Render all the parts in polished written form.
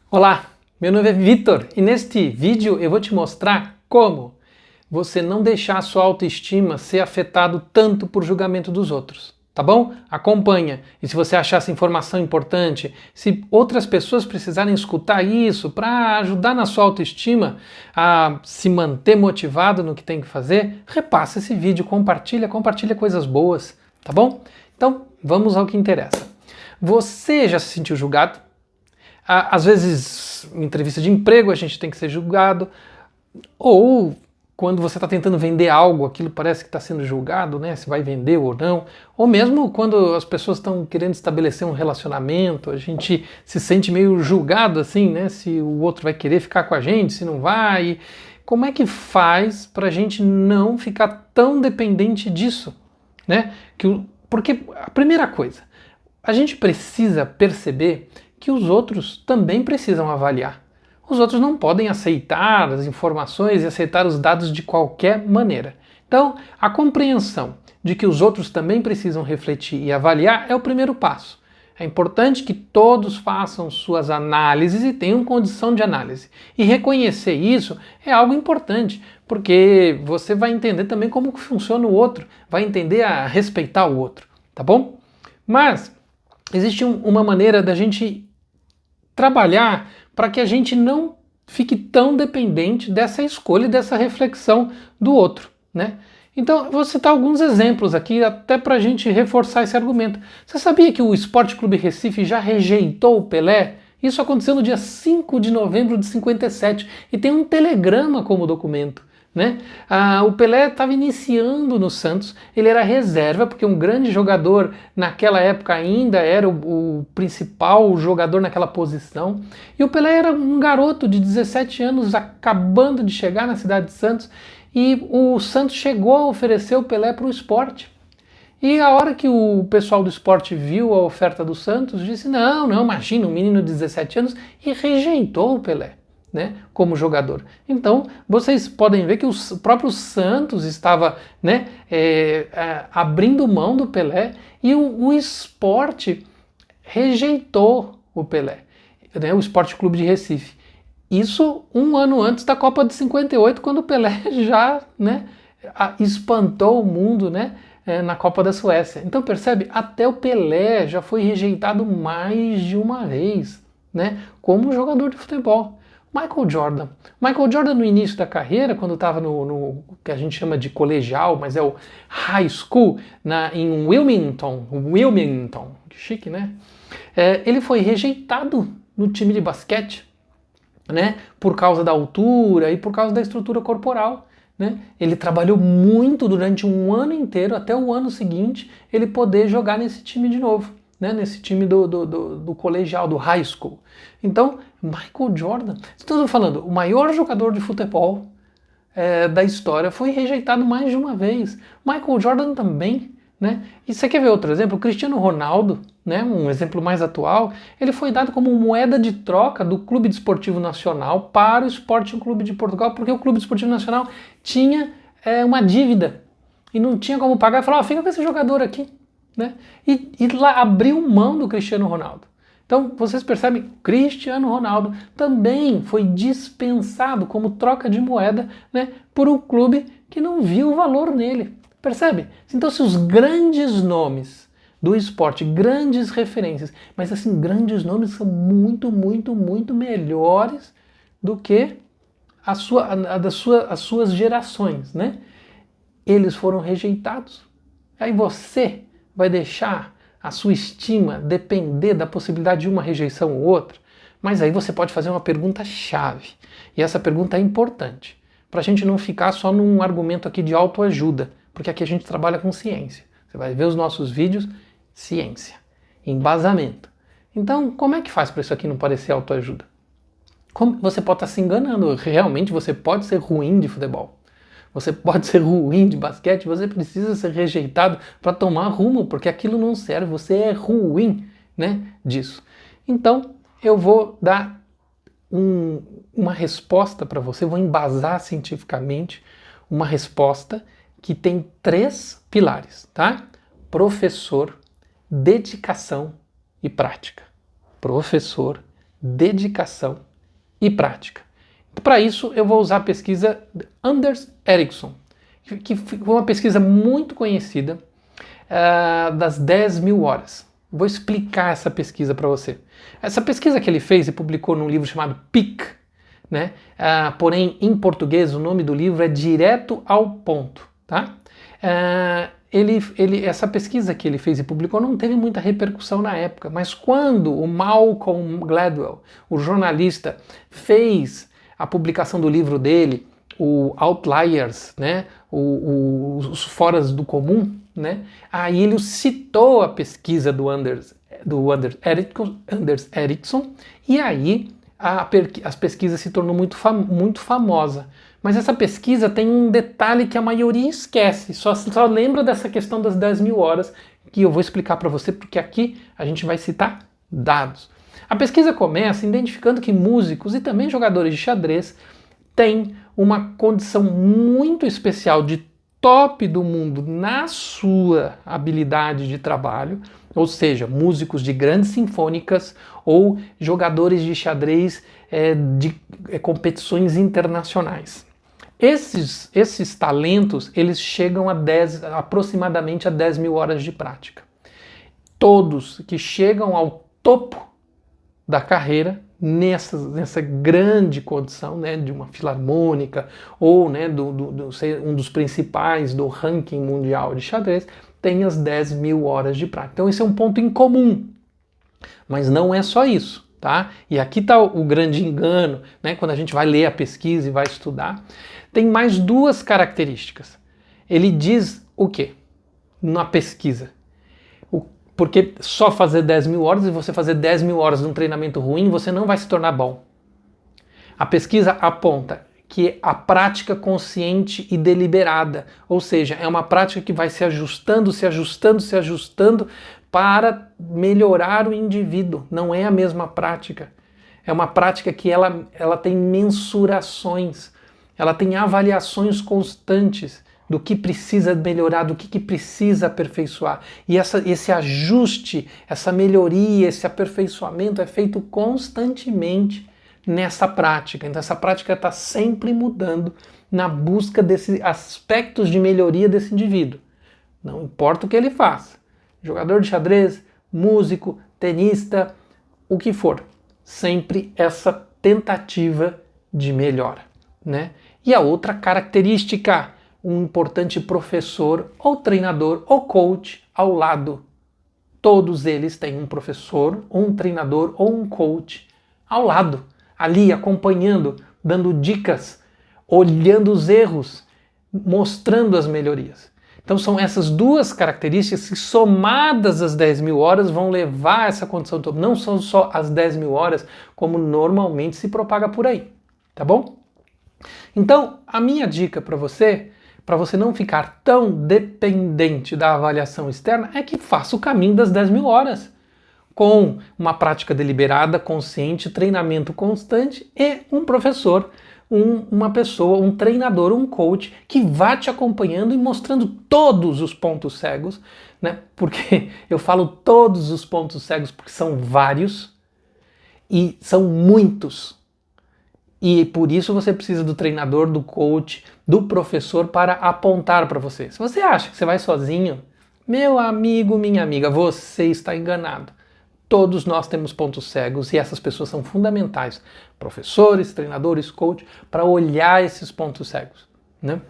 Olá, meu nome é Vitor e neste vídeo eu vou te mostrar como você não deixar a sua autoestima ser afetado tanto por julgamento dos outros, tá bom? Acompanha. E se você achar essa informação importante, se outras pessoas precisarem escutar isso para ajudar na sua autoestima a se manter motivado no que tem que fazer, repassa esse vídeo, compartilha coisas boas, tá bom? Então, vamos ao que interessa. Você já se sentiu julgado? Às vezes, em entrevista de emprego, a gente tem que ser julgado, ou quando você está tentando vender algo, aquilo parece que está sendo julgado, né? Se vai vender ou não, ou mesmo quando as pessoas estão querendo estabelecer um relacionamento, a gente se sente meio julgado assim, né? Se o outro vai querer ficar com a gente, se não vai. Como é que faz para a gente não ficar tão dependente disso, né? Porque a primeira coisa, a gente precisa perceber que os outros também precisam avaliar. Os outros não podem aceitar as informações e aceitar os dados de qualquer maneira. Então, a compreensão de que os outros também precisam refletir e avaliar é o primeiro passo. É importante que todos façam suas análises e tenham condição de análise. E reconhecer isso é algo importante, porque você vai entender também como funciona o outro, vai entender a respeitar o outro, tá bom? Mas existe uma maneira da gente trabalhar para que a gente não fique tão dependente dessa escolha, dessa reflexão do outro, né? Então, eu vou citar alguns exemplos aqui, até para a gente reforçar esse argumento. Você sabia que o Sport Clube Recife já rejeitou o Pelé? Isso aconteceu no dia 5 de novembro de 57 e tem um telegrama como documento. Né? O Pelé estava iniciando no Santos, ele era reserva, porque um grande jogador naquela época ainda era o principal jogador naquela posição, e o Pelé era um garoto de 17 anos acabando de chegar na cidade de Santos, e o Santos chegou a oferecer o Pelé para o Sport. E a hora que o pessoal do Sport viu a oferta do Santos, disse, não, imagina, um menino de 17 anos, e rejeitou o Pelé, né, como jogador. Então, vocês podem ver que o próprio Santos estava, né, abrindo mão do Pelé e o Sport rejeitou o Pelé, né, o Sport Clube de Recife. Isso um ano antes da Copa de 58, quando o Pelé já, né, espantou o mundo, né, na Copa da Suécia. Então percebe, até o Pelé já foi rejeitado mais de uma vez, né, como jogador de futebol. Michael Jordan no início da carreira, quando estava no que a gente chama de colegial, mas é o high school, em Wilmington, que chique, né? Ele foi rejeitado no time de basquete, né? Por causa da altura e por causa da estrutura corporal. Né? Ele trabalhou muito durante um ano inteiro, até o ano seguinte, ele poder jogar nesse time de novo. Né, nesse time do colegial, do high school. Então, Michael Jordan, estou falando, o maior jogador de futebol da história foi rejeitado mais de uma vez. Michael Jordan também. Né? E você quer ver outro exemplo? O Cristiano Ronaldo, né, um exemplo mais atual, ele foi dado como moeda de troca do Clube Desportivo Nacional para o Sporting Clube de Portugal, porque o Clube Desportivo Nacional tinha uma dívida e não tinha como pagar, e falou, fica com esse jogador aqui. Né? E lá abriu mão do Cristiano Ronaldo. Então vocês percebem, Cristiano Ronaldo também foi dispensado como troca de moeda, né, por um clube que não viu o valor nele. Percebe? Então se os grandes nomes do esporte, grandes referências, mas assim, grandes nomes são muito, muito, muito melhores do que as suas gerações, né? Eles foram rejeitados. Aí você vai deixar a sua estima depender da possibilidade de uma rejeição ou outra? Mas aí você pode fazer uma pergunta-chave. E essa pergunta é importante, para a gente não ficar só num argumento aqui de autoajuda, porque aqui a gente trabalha com ciência. Você vai ver os nossos vídeos, ciência, embasamento. Então, como é que faz para isso aqui não parecer autoajuda? Você pode estar se enganando, realmente você pode ser ruim de futebol. Você pode ser ruim de basquete, você precisa ser rejeitado para tomar rumo, porque aquilo não serve, você é ruim, né, disso. Então, eu vou dar uma resposta para você, vou embasar cientificamente uma resposta que tem 3 pilares, tá? Professor, dedicação e prática. Professor, dedicação e prática. Para isso, eu vou usar a pesquisa de Anders Ericsson, que foi uma pesquisa muito conhecida das 10.000 horas. Vou explicar essa pesquisa para você. Essa pesquisa que ele fez e publicou num livro chamado Peak, né? Porém, em português, o nome do livro é Direto ao Ponto. Tá? Essa pesquisa que ele fez e publicou não teve muita repercussão na época, mas quando o Malcolm Gladwell, o jornalista, fez a publicação do livro dele, o Outliers, né? Os Foras do Comum, né? Aí ele citou a pesquisa do Anders Ericsson, e aí as pesquisas se tornou muito famosa. Mas essa pesquisa tem um detalhe que a maioria esquece, só lembra dessa questão das 10.000 horas, que eu vou explicar para você, porque aqui a gente vai citar dados. A pesquisa começa identificando que músicos e também jogadores de xadrez têm uma condição muito especial de top do mundo na sua habilidade de trabalho, ou seja, músicos de grandes sinfônicas ou jogadores de xadrez de competições internacionais. Esses talentos, eles chegam aproximadamente a 10.000 horas de prática. Todos que chegam ao topo da carreira, nessa grande condição, né, de uma filarmônica ou, né, um dos principais do ranking mundial de xadrez, tem as 10.000 horas de prática. Então esse é um ponto em comum, mas não é só isso. Tá? E aqui está o grande engano, né, quando a gente vai ler a pesquisa e vai estudar. Tem mais duas características. Ele diz o quê? Na pesquisa. Porque só fazer 10.000 horas e você fazer 10.000 horas de um treinamento ruim, você não vai se tornar bom. A pesquisa aponta que a prática consciente e deliberada, ou seja, é uma prática que vai se ajustando para melhorar o indivíduo. Não é a mesma prática. É uma prática que ela tem mensurações, ela tem avaliações constantes do que precisa melhorar, do que precisa aperfeiçoar. E esse ajuste, essa melhoria, esse aperfeiçoamento é feito constantemente nessa prática. Então essa prática está sempre mudando na busca desses aspectos de melhoria desse indivíduo. Não importa o que ele faça. Jogador de xadrez, músico, tenista, o que for. Sempre essa tentativa de melhora, né? E a outra característica, um importante professor ou treinador ou coach ao lado. Todos eles têm um professor, ou um treinador ou um coach ao lado, ali acompanhando, dando dicas, olhando os erros, mostrando as melhorias. Então são essas duas características que, somadas às 10.000 horas, vão levar a essa condição toda. Não são só as 10.000 horas, como normalmente se propaga por aí, tá bom? Então, a minha dica para você não ficar tão dependente da avaliação externa, é que faça o caminho das 10.000 horas. Com uma prática deliberada, consciente, treinamento constante e um professor, uma pessoa, um treinador, um coach que vá te acompanhando e mostrando todos os pontos cegos, né? Porque eu falo todos os pontos cegos porque são vários e são muitos. E por isso você precisa do treinador, do coach, do professor para apontar para você. Se você acha que você vai sozinho, meu amigo, minha amiga, você está enganado. Todos nós temos pontos cegos e essas pessoas são fundamentais. Professores, treinadores, coach, para olhar esses pontos cegos, né?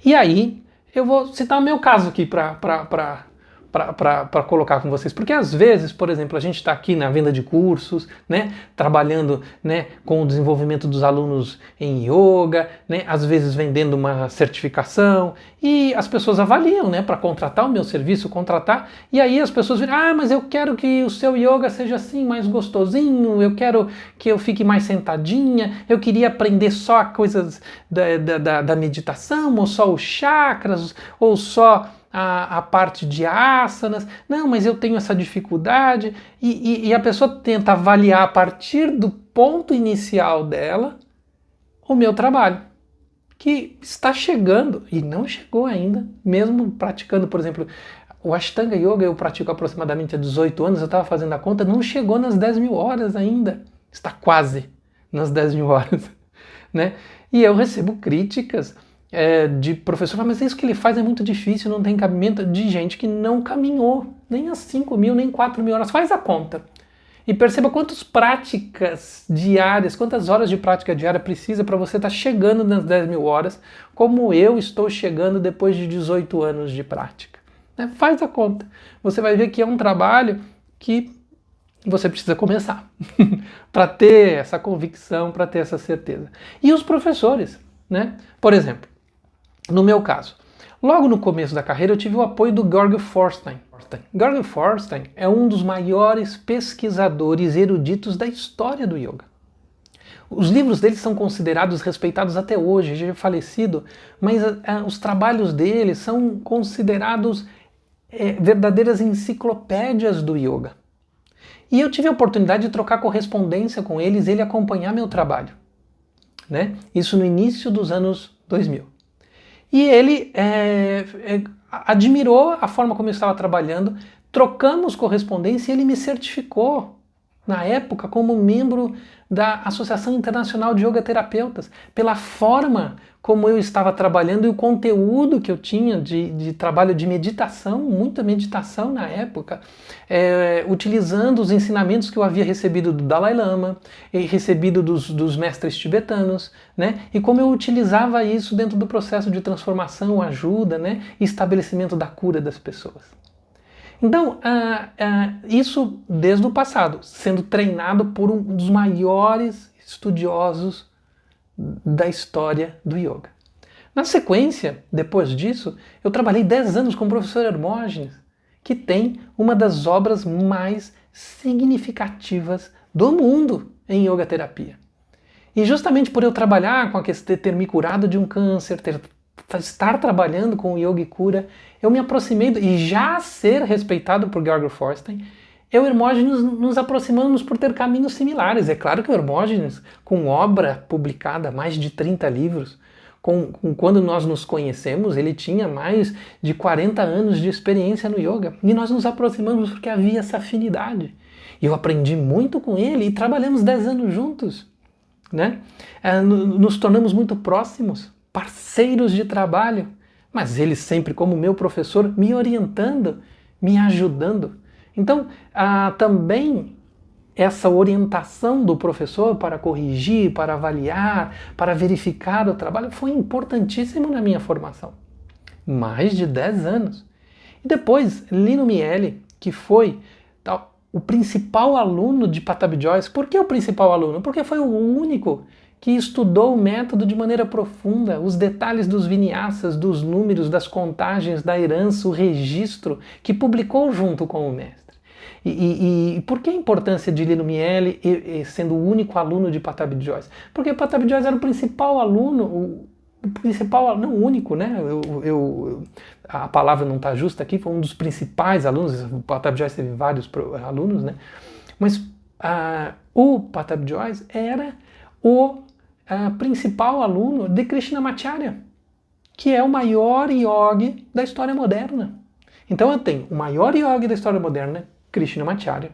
E aí, eu vou citar o meu caso aqui para colocar com vocês, porque às vezes, por exemplo, a gente está aqui na venda de cursos, né, trabalhando, né, com o desenvolvimento dos alunos em yoga, né, às vezes vendendo uma certificação, e as pessoas avaliam, né, para contratar o meu serviço, e aí as pessoas dizem, mas eu quero que o seu yoga seja assim, mais gostosinho, eu quero que eu fique mais sentadinha, eu queria aprender só coisas da meditação, ou só os chakras, ou só a parte de asanas, não, mas eu tenho essa dificuldade, e a pessoa tenta avaliar a partir do ponto inicial dela o meu trabalho, que está chegando, e não chegou ainda, mesmo praticando, por exemplo, o Ashtanga Yoga eu pratico aproximadamente há 18 anos, eu estava fazendo a conta, não chegou nas 10.000 horas ainda, está quase nas 10 mil horas, né? E eu recebo críticas de professor, mas isso que ele faz é muito difícil, não tem cabimento, de gente que não caminhou nem as 5 mil, nem 4 mil horas. Faz a conta. E perceba quantas práticas diárias, quantas horas de prática diária precisa para você estar chegando nas 10 mil horas, como eu estou chegando depois de 18 anos de prática. Faz a conta. Você vai ver que é um trabalho que você precisa começar para ter essa convicção, para ter essa certeza. E os professores, né? Por exemplo, no meu caso, logo no começo da carreira eu tive o apoio do Georg Forstein. Georg Forstein é um dos maiores pesquisadores eruditos da história do yoga. Os livros dele são considerados respeitados até hoje, já é falecido, mas os trabalhos dele são considerados verdadeiras enciclopédias do yoga. E eu tive a oportunidade de trocar correspondência com eles, ele acompanhar meu trabalho, né? Isso no início dos anos 2000. E ele admirou a forma como eu estava trabalhando, trocamos correspondência e ele me certificou, na época, como membro da Associação Internacional de Yoga Terapeutas, pela forma como eu estava trabalhando e o conteúdo que eu tinha de trabalho de meditação, muita meditação na época, utilizando os ensinamentos que eu havia recebido do Dalai Lama, e recebido dos mestres tibetanos, né? E como eu utilizava isso dentro do processo de transformação, ajuda, né? E estabelecimento da cura das pessoas. Então, isso desde o passado, sendo treinado por um dos maiores estudiosos da história do yoga. Na sequência, depois disso, eu trabalhei 10 anos com o professor Hermógenes, que tem uma das obras mais significativas do mundo em yoga terapia. E justamente por eu trabalhar com a questão de ter me curado de um câncer, estar trabalhando com o yoga e cura, eu me aproximei, e já ser respeitado por Georg Forstein, eu e o Hermógenes nos aproximamos por ter caminhos similares. É claro que o Hermógenes, com obra publicada, mais de 30 livros, quando nós nos conhecemos, ele tinha mais de 40 anos de experiência no yoga. E nós nos aproximamos porque havia essa afinidade. E eu aprendi muito com ele e trabalhamos 10 anos juntos, né? Nos tornamos muito próximos, parceiros de trabalho, mas ele sempre como meu professor, me orientando, me ajudando. Então, também essa orientação do professor para corrigir, para avaliar, para verificar o trabalho foi importantíssimo na minha formação. Mais de 10 anos. E depois, Lino Miele, que foi o principal aluno de Pattabhi Jois. Por que o principal aluno? Porque foi o único que estudou o método de maneira profunda, os detalhes dos vinyasas, dos números, das contagens, da herança, o registro, que publicou junto com o mestre. E por que a importância de Lino Miele sendo o único aluno de Pattabhi Jois? Porque Pattabhi Jois era o principal aluno, o principal, não o único, né? A palavra não está justa aqui, foi um dos principais alunos. O Pattabhi Jois teve vários alunos, né? Mas o Pattabhi Jois era o principal aluno de Krishnamacharya, que é o maior yogi da história moderna. Então eu tenho o maior yogi da história moderna, Krishnamacharya,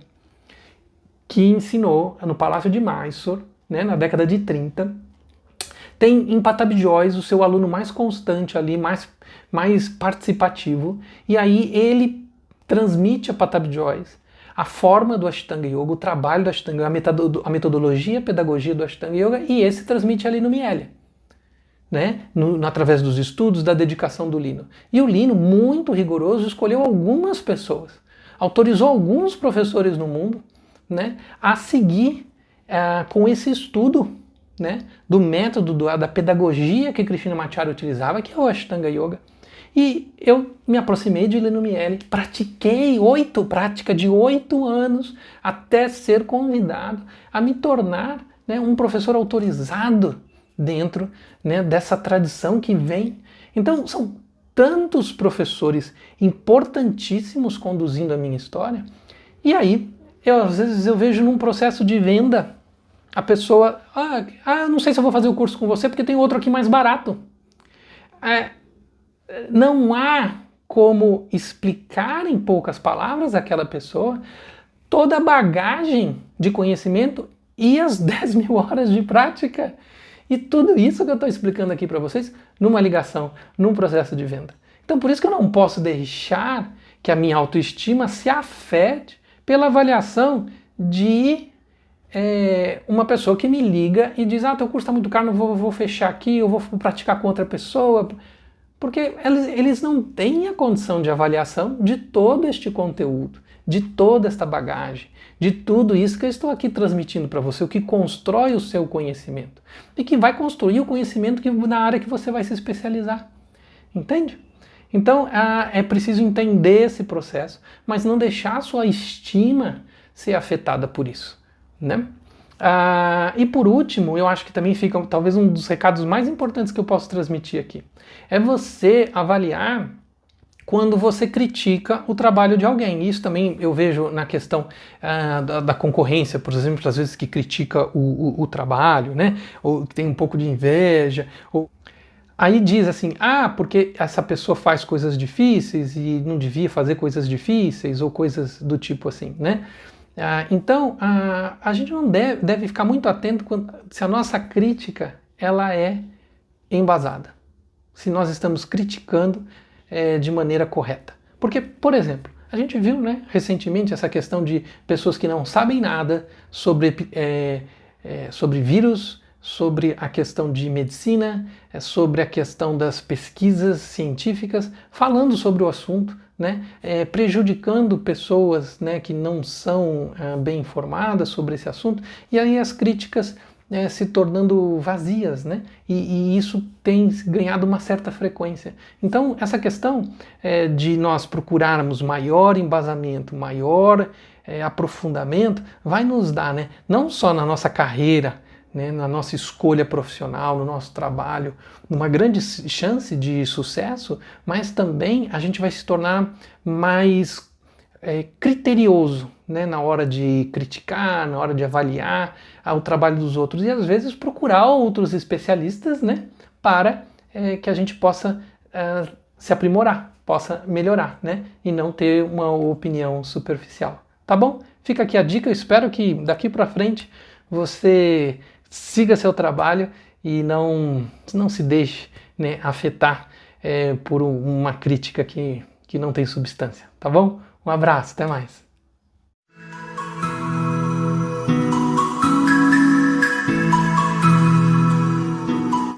que ensinou no Palácio de Mysore, né, na década de 30. Tem em Pattabhi Jois o seu aluno mais constante ali, mais participativo, e aí ele transmite a Pattabhi Jois a forma do Ashtanga Yoga, o trabalho do Ashtanga, a metodologia, a pedagogia do Ashtanga Yoga, e esse transmite ali no Miele, né? Através dos estudos, da dedicação do Lino. E o Lino, muito rigoroso, escolheu algumas pessoas, autorizou alguns professores no mundo, né, a seguir com esse estudo, né, do método, da pedagogia que Krishnamacharya utilizava, que é o Ashtanga Yoga. E eu me aproximei de Lino Miele, pratiquei prática de 8 anos até ser convidado a me tornar, né, um professor autorizado dentro, né, dessa tradição que vem. Então são tantos professores importantíssimos conduzindo a minha história. E aí, às vezes eu vejo num processo de venda, a pessoa, não sei se eu vou fazer o curso com você porque tem outro aqui mais barato. Não há como explicar em poucas palavras àquela pessoa toda a bagagem de conhecimento e as 10 mil horas de prática. E tudo isso que eu estou explicando aqui para vocês numa ligação, num processo de venda. Então por isso que eu não posso deixar que a minha autoestima se afete pela avaliação de uma pessoa que me liga e diz: teu curso está muito caro, não vou fechar aqui, eu vou praticar com outra pessoa. Porque eles não têm a condição de avaliação de todo este conteúdo, de toda esta bagagem, de tudo isso que eu estou aqui transmitindo para você, o que constrói o seu conhecimento e que vai construir o conhecimento na área que você vai se especializar. Entende? Então é preciso entender esse processo, mas não deixar a sua estima ser afetada por isso, né? E por último, eu acho que também fica talvez um dos recados mais importantes que eu posso transmitir aqui. É você avaliar quando você critica o trabalho de alguém. Isso também eu vejo na questão da concorrência, por exemplo, às vezes que critica o trabalho, né? Ou que tem um pouco de inveja. Aí diz assim: porque essa pessoa faz coisas difíceis e não devia fazer coisas difíceis, ou coisas do tipo assim, né? Então, a gente não deve ficar muito atento se a nossa crítica ela é embasada, se nós estamos criticando de maneira correta. Porque, por exemplo, a gente viu, né, recentemente essa questão de pessoas que não sabem nada sobre vírus, sobre a questão de medicina, sobre a questão das pesquisas científicas, falando sobre o assunto, né, prejudicando pessoas, né, que não são bem informadas sobre esse assunto, e aí as críticas se tornando vazias, né, e isso tem ganhado uma certa frequência. Então essa questão de nós procurarmos maior embasamento, maior aprofundamento, vai nos dar, né, não só na nossa carreira, né, na nossa escolha profissional, no nosso trabalho, uma grande chance de sucesso, mas também a gente vai se tornar mais criterioso, né, na hora de criticar, na hora de avaliar o trabalho dos outros e às vezes procurar outros especialistas, né, para que a gente possa se aprimorar, possa melhorar, né, e não ter uma opinião superficial. Tá bom? Fica aqui a dica, eu espero que daqui para frente você siga seu trabalho e não se deixe, né, afetar por uma crítica que não tem substância, tá bom? Um abraço, até mais.